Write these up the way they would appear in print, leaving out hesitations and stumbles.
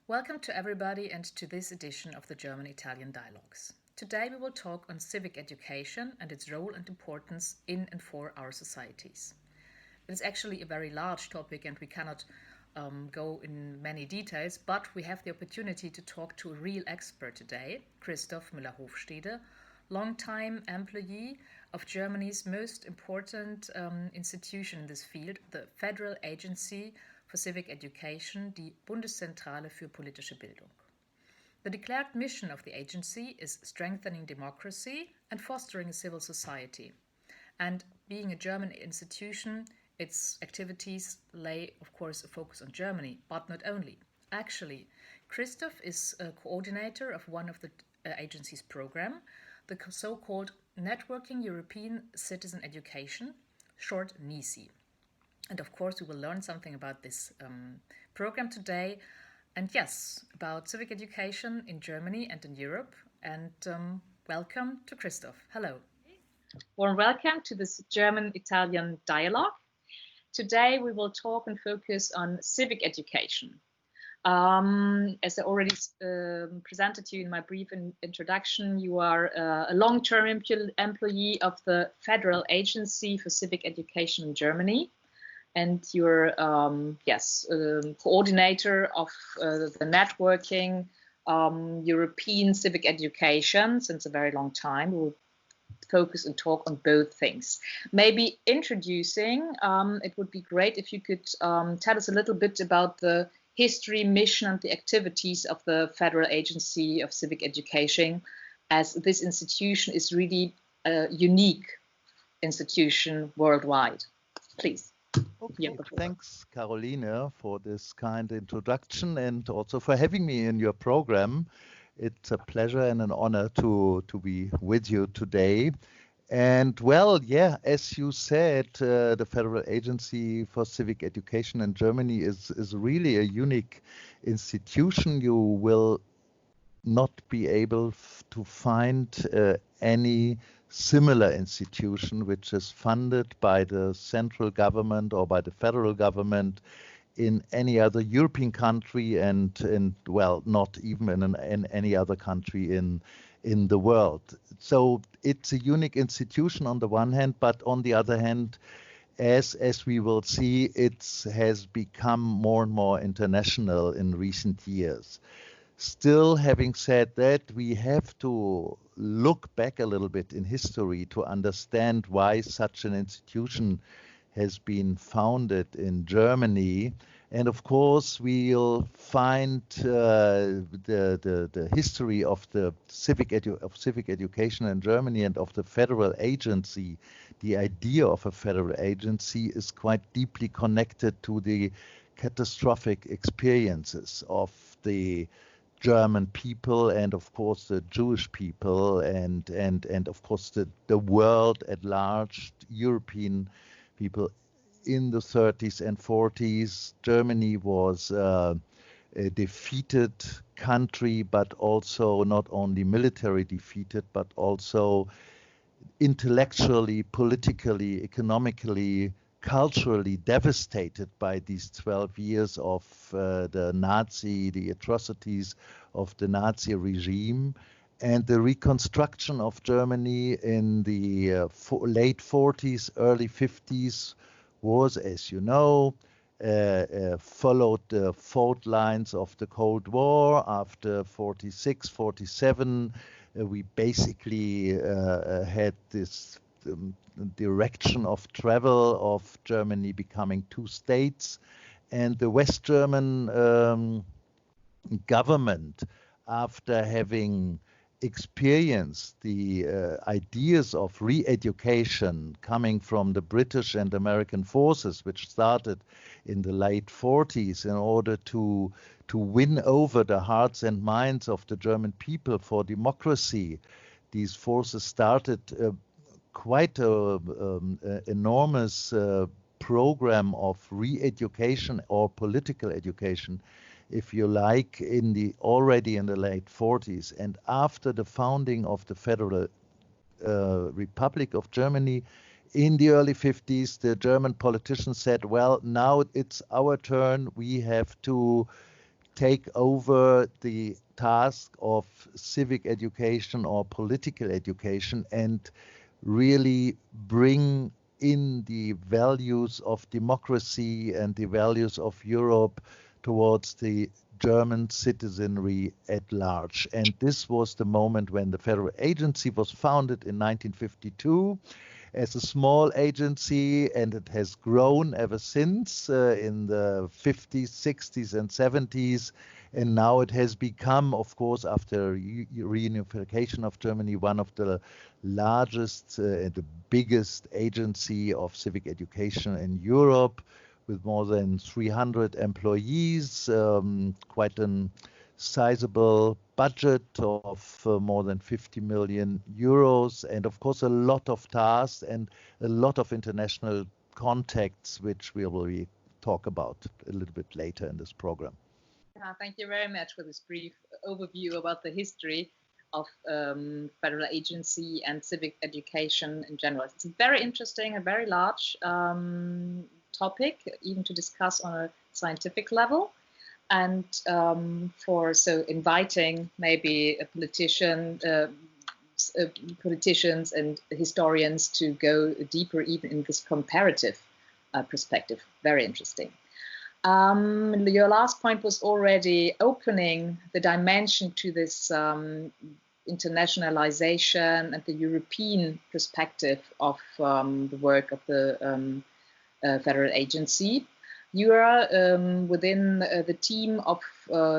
Welcome to everybody and to this edition of the German-Italian Dialogues. Today we will talk on civic education and its role and importance in and for our societies. It is actually a very large topic and we cannot go in many details, but we have the opportunity to talk to a real expert today, Christoph Müller-Hofstede, long-time employee of Germany's most important institution in this field, the Federal Agency for Civic Education, die Bundeszentrale für politische Bildung. The declared mission of the agency is strengthening democracy and fostering a civil society. And being a German institution, its activities lay, of course, a focus on Germany, but not only. Actually, Christoph is a coordinator of one of the agency's program, the so-called Networking European Citizen Education, short NECE. And of course, we will learn something about this program today. And yes, about civic education in Germany and in Europe. And welcome to Christoph. Hello. Warm welcome to this German-Italian dialogue. Today we will talk and focus on civic education. As I already presented to you in my brief introduction, you are a long-term employee of the Federal Agency for Civic Education in Germany. And you're, coordinator of the networking European civic education since a very long time. We will focus and talk on both things. Maybe introducing, it would be great if you could tell us a little bit about the history, mission, and the activities of the Federal Agency of Civic Education, as this institution is really a unique institution worldwide. Please. Okay, thanks, Karoline, for this kind introduction and also for having me in your program. It's a pleasure and an honor to be with you today. And well, yeah, as you said, the Federal Agency for Civic Education in Germany is really a unique institution. You will not be able to find any similar institution which is funded by the central government or by the federal government in any other European country and well, not even in any other country in the world. So it's a unique institution on the one hand, but on the other hand, as we will see, it has become more and more international in recent years. Still, having said that, we have to look back a little bit in history to understand why such an institution has been founded in Germany. And of course, we'll find the history of the civic education in Germany and of the federal agency. The idea of a federal agency is quite deeply connected to the catastrophic experiences of the German people and of course the Jewish people and of course the world at large, European people in the 30s and 40s. Germany was a defeated country, but also not only military defeated, but also intellectually, politically, economically, culturally devastated by these 12 years of the atrocities of the Nazi regime. And the reconstruction of Germany in the late 40s, early 50s was, as you know, followed the fault lines of the Cold War. After 46, 47, we basically had this direction of travel of Germany becoming two states, and the West German government, after having experienced the ideas of re-education coming from the British and American forces, which started in the late 40s in order to win over the hearts and minds of the German people for democracy, these forces started quite an enormous program of re-education or political education, if you like, already in the late 40s. And after the founding of the Federal Republic of Germany in the early 50s, the German politicians said, well, now it's our turn. We have to take over the task of civic education or political education and really bring in the values of democracy and the values of Europe towards the German citizenry at large. And this was the moment when the federal agency was founded in 1952 as a small agency, and it has grown ever since in the 50s, 60s, and 70s. And now it has become, of course, after reunification of Germany, one of the largest and the biggest agency of civic education in Europe, with more than 300 employees, quite a sizable budget of more than 50 million euros, and of course a lot of tasks and a lot of international contacts, which we will talk about a little bit later in this program. Thank you very much for this brief overview about the history of federal agency and civic education in general. It's very interesting, a very large topic, even to discuss on a scientific level. And so inviting maybe a politicians and historians to go deeper even in this comparative perspective. Very interesting. Your last point was already opening the dimension to this internationalization and the European perspective of the work of the federal agency. You are within the team of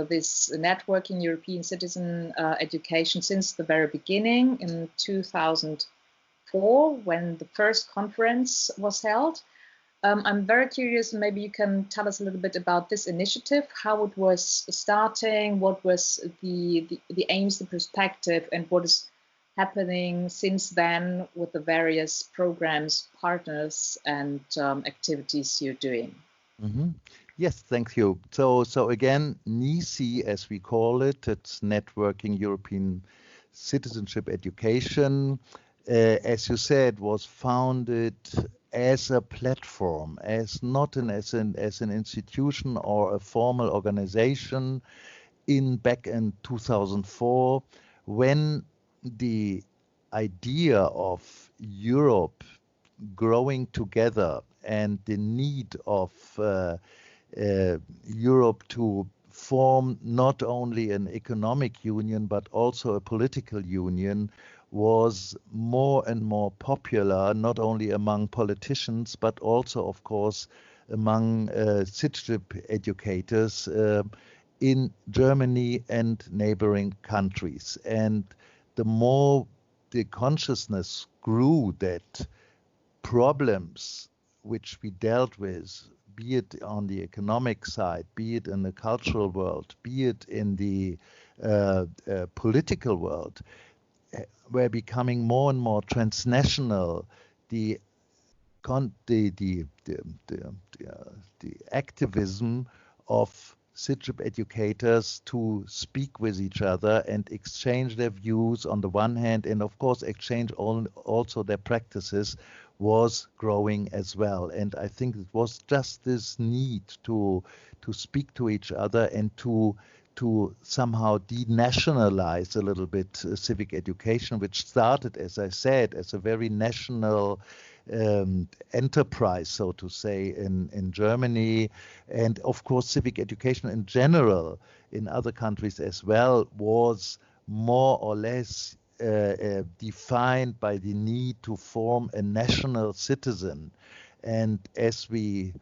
this networking European citizen education since the very beginning in 2004, when the first conference was held. I'm very curious, maybe you can tell us a little bit about this initiative, how it was starting, what was the aims, the perspective, and what is happening since then with the various programs, partners, and activities you're doing. Mm-hmm. Yes, thank you. So again, NICE, as we call it, it's Networking European Citizenship Education, as you said, was founded as a platform, as not as an institution or a formal organization back in 2004, when the idea of Europe growing together and the need of Europe to form not only an economic union but also a political union was more and more popular, not only among politicians but also, of course, among citizenship educators in Germany and neighboring countries. And the more the consciousness grew that problems which we dealt with, be it on the economic side, be it in the cultural world, be it in the political world, were becoming more and more transnational. The activism of citizenship educators to speak with each other and exchange their views on the one hand, and of course exchange also their practices, was growing as well. And I think it was just this need to speak to each other and to somehow denationalize a little bit civic education, which started, as I said, as a very national enterprise, so to say, in Germany. And of course, civic education in general in other countries as well was more or less defined by the need to form a national citizen. And as we,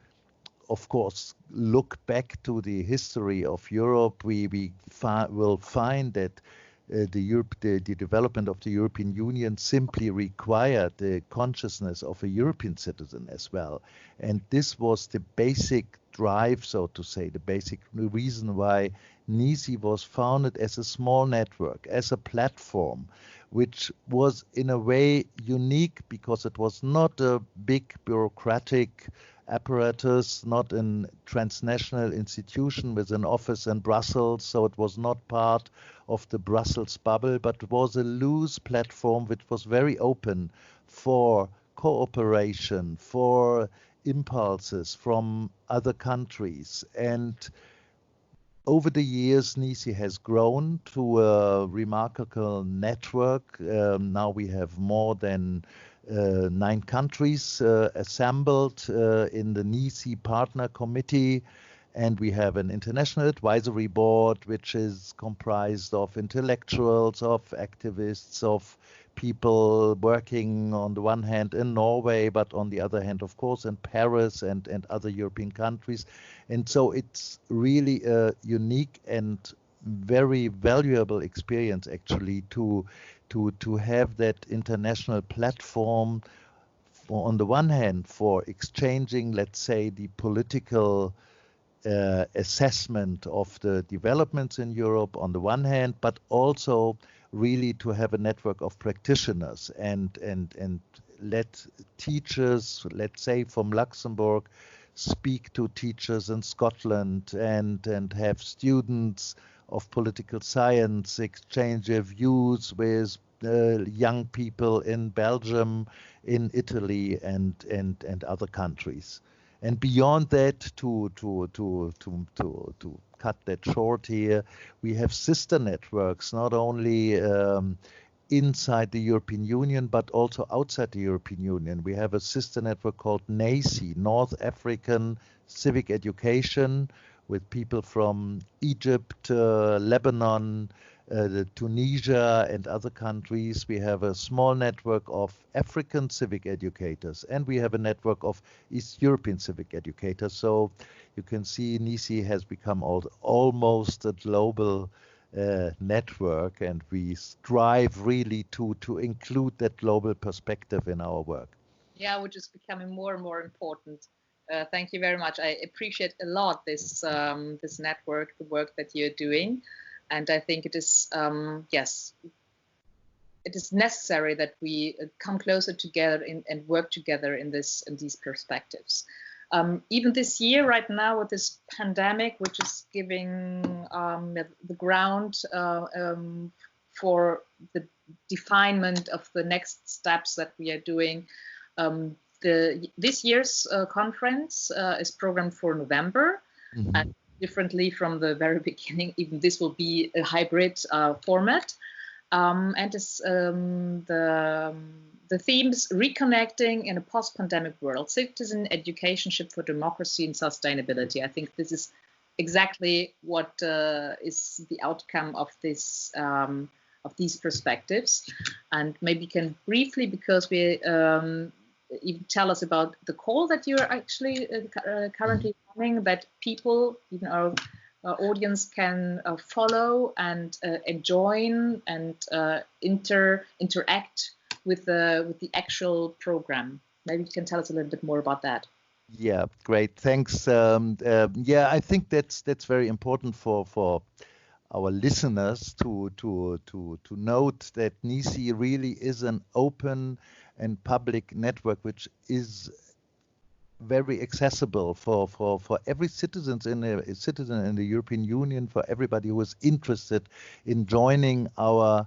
of course, look back to the history of Europe, we will find that the development of the European Union simply required the consciousness of a European citizen as well. And this was the basic drive, so to say, the basic reason why NICE was founded as a small network, as a platform, which was in a way unique because it was not a big bureaucratic apparatus, not a transnational institution with an office in Brussels, so it was not part of the Brussels bubble, but it was a loose platform which was very open for cooperation, for impulses from other countries. And Over the years, NISI has grown to a remarkable network. Now we have more than 9 countries assembled in the NISI Partner Committee, and we have an international advisory board which is comprised of intellectuals, of activists, of people working on the one hand in Norway, but on the other hand, of course, in Paris and other European countries. And so it's really a unique and very valuable experience actually to have that international platform for, on the one hand, for exchanging, let's say, the political assessment of the developments in Europe on the one hand, but also really to have a network of practitioners and let teachers, let's say from Luxembourg, speak to teachers in Scotland and have students of political science exchange their views with young people in Belgium, in Italy, and other countries. And beyond that, to cut that short here, we have sister networks, not only inside the European Union, but also outside the European Union. We have a sister network called NACI, North African Civic Education, with people from Egypt, Lebanon, Tunisia and other countries. We have a small network of African civic educators, and we have a network of East European civic educators. So you can see NISI has become almost a global network, and we strive really to include that global perspective in our work. Yeah, which is becoming more and more important. Thank you very much. I appreciate a lot this this network, the work that you're doing. And I think it is, yes, it is necessary that we come closer together and work together in these perspectives. Even this year, right now, with this pandemic, which is giving the ground for the definement of the next steps that we are doing. This year's conference is programmed for November. Mm-hmm. And differently from the very beginning, even this will be a hybrid format. And it's, the themes reconnecting in a post-pandemic world, citizen educationship for democracy and sustainability. I think this is exactly what is the outcome of this of these perspectives. And maybe you can briefly, because we even tell us about the call that you're actually currently running, that people, even our audience, can follow and join and interact with the actual program. Maybe you can tell us a little bit more about that. Yeah, great, thanks. Yeah, I think that's very important for our listeners to note that NISI really is an open and public network which is very accessible for every citizen in the European Union, for everybody who is interested in joining our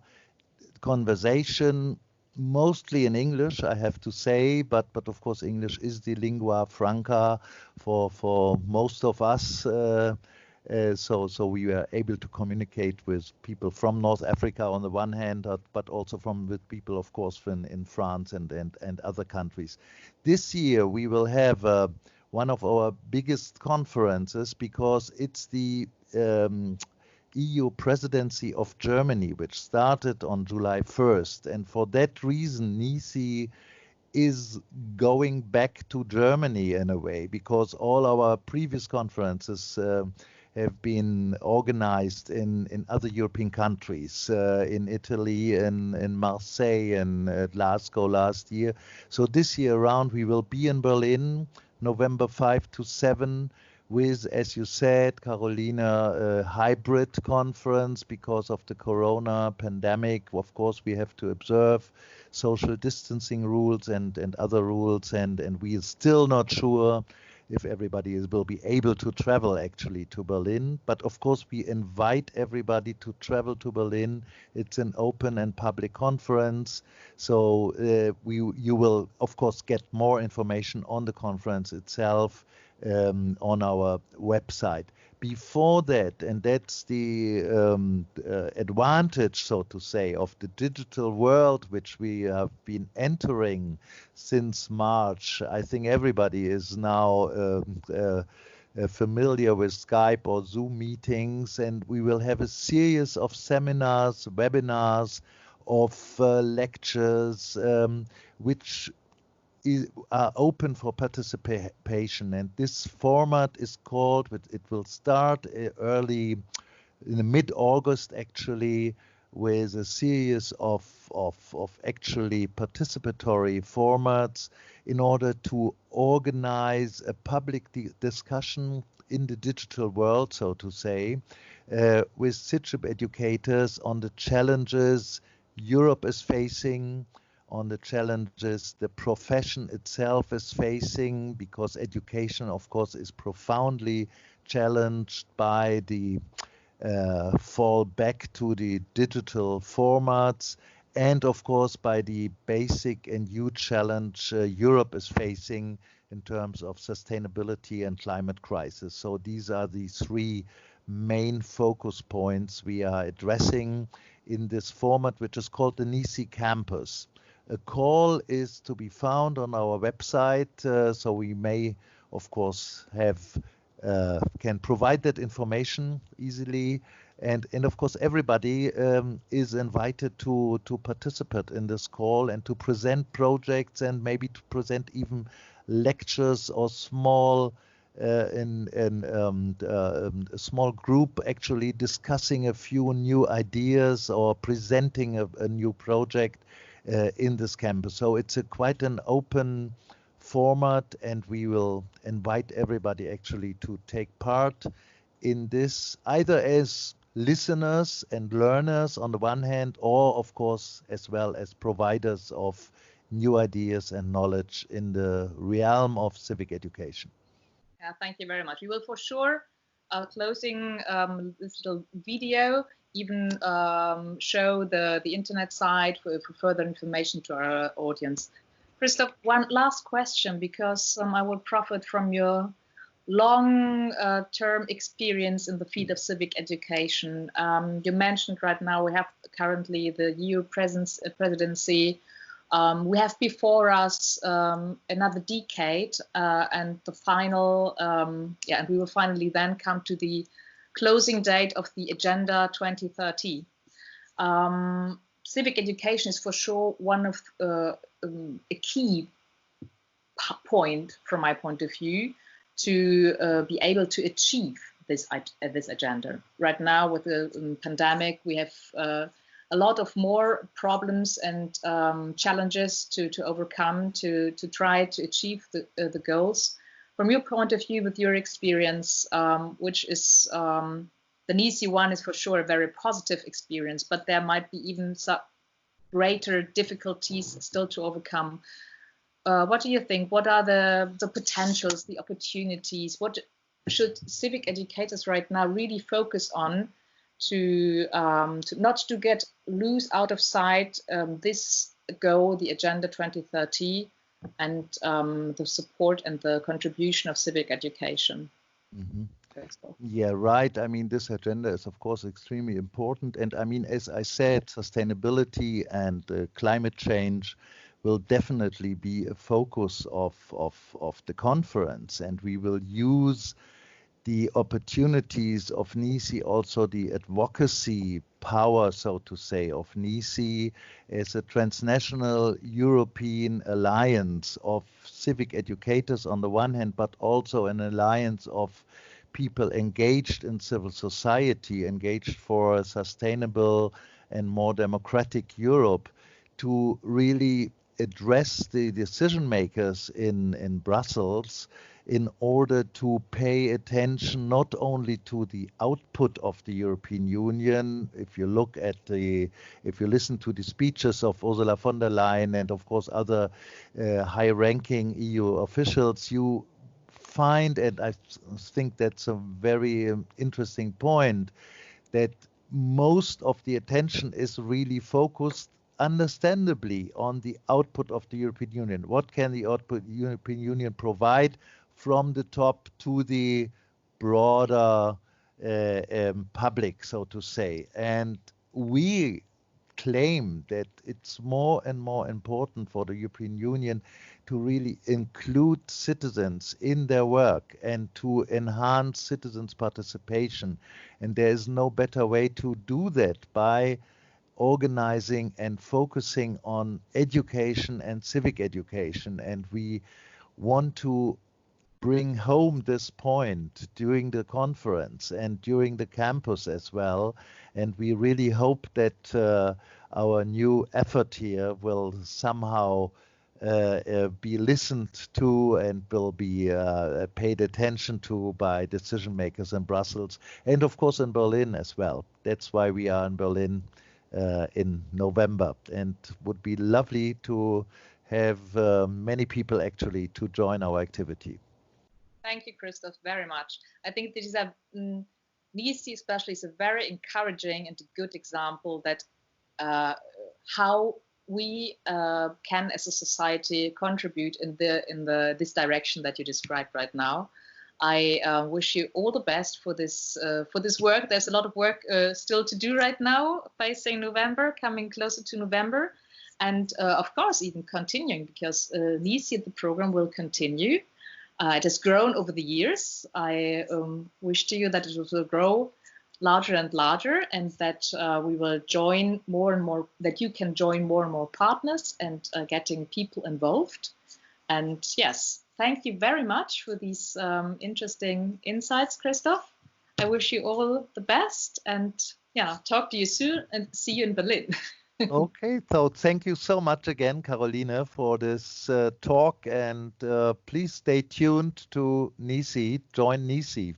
conversation, mostly in English, I have to say, but of course English is the lingua franca for most of us. So we are able to communicate with people from North Africa on the one hand, but also with people, of course, in France and other countries. This year we will have one of our biggest conferences, because it's the EU presidency of Germany, which started on July 1st. And for that reason, NISI is going back to Germany in a way, because all our previous conferences have been organized in other European countries, in Italy, in Marseille, and Glasgow last year. So this year around we will be in Berlin, November 5 to 7, with, as you said, Karoline, a hybrid conference because of the corona pandemic. Of course, we have to observe social distancing rules and other rules, and we are still not sure if everybody will be able to travel actually to Berlin. But of course, we invite everybody to travel to Berlin. It's an open and public conference. So you will, of course, get more information on the conference itself on our website. before that, and that's the advantage, so to say, of the digital world which we have been entering since March. I think everybody is now familiar with Skype or Zoom meetings, and we will have a series of seminars, webinars, of lectures, which are open for participation. And this format is called, it will start early in the mid-August actually, with a series of actually participatory formats in order to organize a public discussion in the digital world, so to say, with citizenship educators on the challenges Europe is facing, on the challenges the profession itself is facing, because education, of course, is profoundly challenged by the fall back to the digital formats, and of course by the basic and huge challenge Europe is facing in terms of sustainability and climate crisis. So these are the three main focus points we are addressing in this format, which is called the NICI Campus. A call is to be found on our website, so we may, of course, can provide that information easily, and of course everybody is invited to participate in this call and to present projects, and maybe to present even lectures or small a small group actually discussing a few new ideas or presenting a new project in this campus. So it's quite an open format, and we will invite everybody actually to take part in this, either as listeners and learners on the one hand, or of course as well as providers of new ideas and knowledge in the realm of civic education. Yeah, thank you very much. We will for sure, closing this little video, even show the internet site for further information to our audience. Christoph, one last question, because I will profit from your long-term experience in the field of civic education. You mentioned right now we have currently the EU presidency. We have before us another decade, and the final, and we will finally then come to the closing date of the Agenda 2030. Civic education is for sure one of a key point, from my point of view, to be able to achieve this agenda. Right now, with the pandemic, we have a lot of more problems and challenges to overcome to try to achieve the goals. From your point of view, with your experience, which is the NICI one is for sure a very positive experience, but there might be even some greater difficulties still to overcome. What do you think? What are the potentials, the opportunities? What should civic educators right now really focus on to not to get lose out of sight this goal, the Agenda 2030, and the support and the contribution of civic education? Mm-hmm. Yeah, right. I mean, this agenda is, of course, extremely important. And I mean, as I said, sustainability and climate change will definitely be a focus of the conference. And we will use the opportunities of NICI, also the advocacy power, so to say, of NICI as a transnational European alliance of civic educators on the one hand, but also an alliance of people engaged in civil society, engaged for a sustainable and more democratic Europe, to really address the decision makers in Brussels in order to pay attention not only to the output of the European Union. If you listen to the speeches of Ursula von der Leyen and of course other high-ranking EU officials, you find, and I think that's a very interesting point, that most of the attention is really focused, understandably, on the output of the European Union. What can the European Union provide from the top to the broader public, so to say. And we claim that it's more and more important for the European Union to really include citizens in their work and to enhance citizens' participation. And there is no better way to do that by organizing and focusing on education and civic education. And we want to bring home this point during the conference and during the campus as well. And we really hope that our new effort here will somehow be listened to and will be paid attention to by decision makers in Brussels and of course in Berlin as well. That's why we are in Berlin in November, and would be lovely to have many people actually to join our activity. Thank you, Christoph, very much. I think this is NISI especially is a very encouraging and a good example that how we can as a society contribute in this direction that you described right now. I wish you all the best for this work. There's a lot of work still to do right now, facing November, coming closer to November, and of course even continuing, because NISI, the program, will continue. It has grown over the years. I wish to you that it will grow larger and larger, and that we will join more and more, that you can join more and more partners and getting people involved. And yes, thank you very much for these interesting insights, Christoph. I wish you all the best, and yeah, talk to you soon and see you in Berlin. Okay, so thank you so much again, Karoline, for this talk, and please stay tuned to NISI. Join NISI.